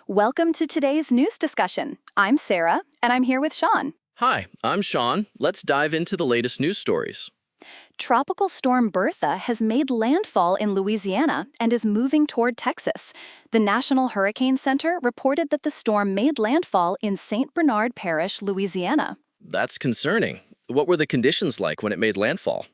Welcome to today's news discussion. I'm Sarah, and I'm here with Sean. Hi, I'm Sean. Let's dive into the latest news stories. Tropical storm Bertha has made landfall in Louisiana and is moving toward Texas. The National Hurricane Center reported that the storm made landfall in St. Bernard Parish, Louisiana. That's concerning. What were the conditions like when it made landfall?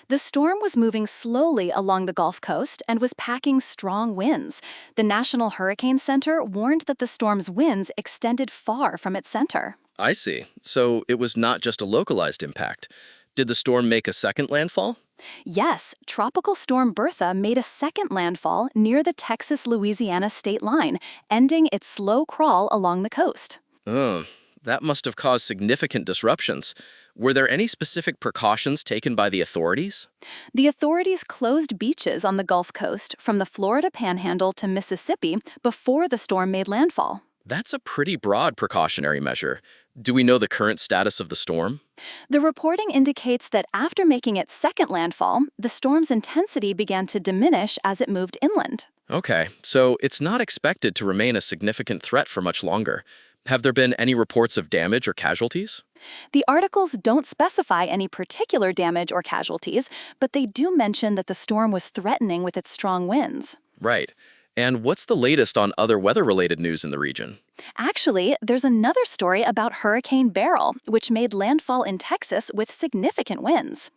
The storm was moving slowly along the Gulf Coast and was packing strong winds. The National Hurricane Center warned that the storm's winds extended far from its center. I see. So it was not just a localized impact. Did the storm make a second landfall? Yes, Tropical Storm Bertha made a second landfall near the Texas-Louisiana state line, ending its slow crawl along the coast. Oh, that must have caused significant disruptions. Were there any specific precautions taken by the authorities? The authorities closed beaches on the Gulf Coast from the Florida Panhandle to Mississippi before the storm made landfall. That's a pretty broad precautionary measure. Do we know the current status of the storm? The reporting indicates that after making its second landfall, the storm's intensity began to diminish as it moved inland. Okay, so it's not expected to remain a significant threat for much longer. Have there been any reports of damage or casualties? The articles don't specify any particular damage or casualties, but they do mention that the storm was threatening with its strong winds. Right. And what's the latest on other weather-related news in the region? Actually, there's another story about Hurricane Beryl, which made landfall in Texas with significant winds.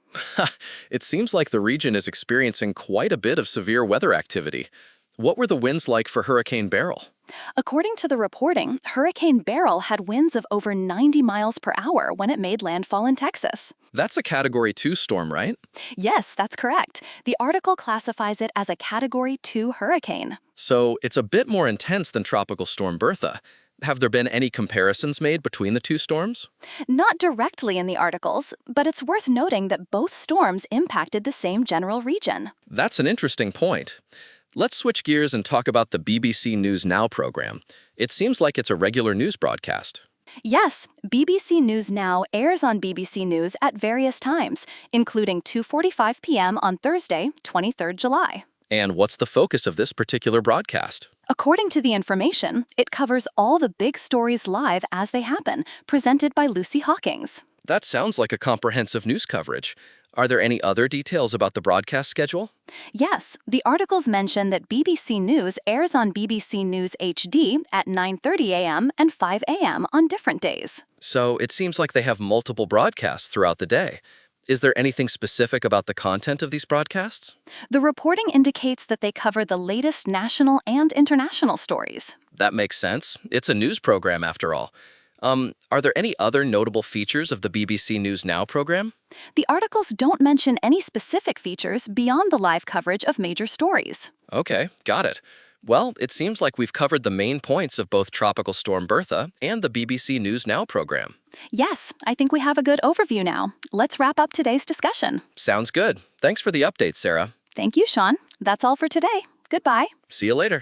It seems like the region is experiencing quite a bit of severe weather activity. What were the winds like for Hurricane Beryl? According to the reporting, Hurricane Beryl had winds of over 90 miles per hour when it made landfall in Texas. That's a Category 2 storm, right? Yes, that's correct. The article classifies it as a Category 2 hurricane. So it's a bit more intense than Tropical Storm Bertha. Have there been any comparisons made between the two storms? Not directly in the articles, but it's worth noting that both storms impacted the same general region. That's an interesting point. Let's switch gears and talk about the BBC News Now program. It seems like it's a regular news broadcast. Yes, BBC News Now airs on BBC News at various times, including 2:45 p.m. on Thursday, 23rd July. And what's the focus of this particular broadcast? According to the information, it covers all the big stories live as they happen, presented by Lucy Hawkins. That sounds like a comprehensive news coverage. Are there any other details about the broadcast schedule? Yes, the articles mention that BBC News airs on BBC News HD at 9:30 a.m. and 5 a.m. on different days. So it seems like they have multiple broadcasts throughout the day. Is there anything specific about the content of these broadcasts? The reporting indicates that they cover the latest national and international stories. That makes sense. It's a news program after all. Are there any other notable features of the BBC News Now program? The articles don't mention any specific features beyond the live coverage of major stories. Okay, got it. Well, it seems like we've covered the main points of both Tropical Storm Bertha and the BBC News Now program. Yes, I think we have a good overview now. Let's wrap up today's discussion. Sounds good. Thanks for the update, Sarah. Thank you, Sean. That's all for today. Goodbye. See you later.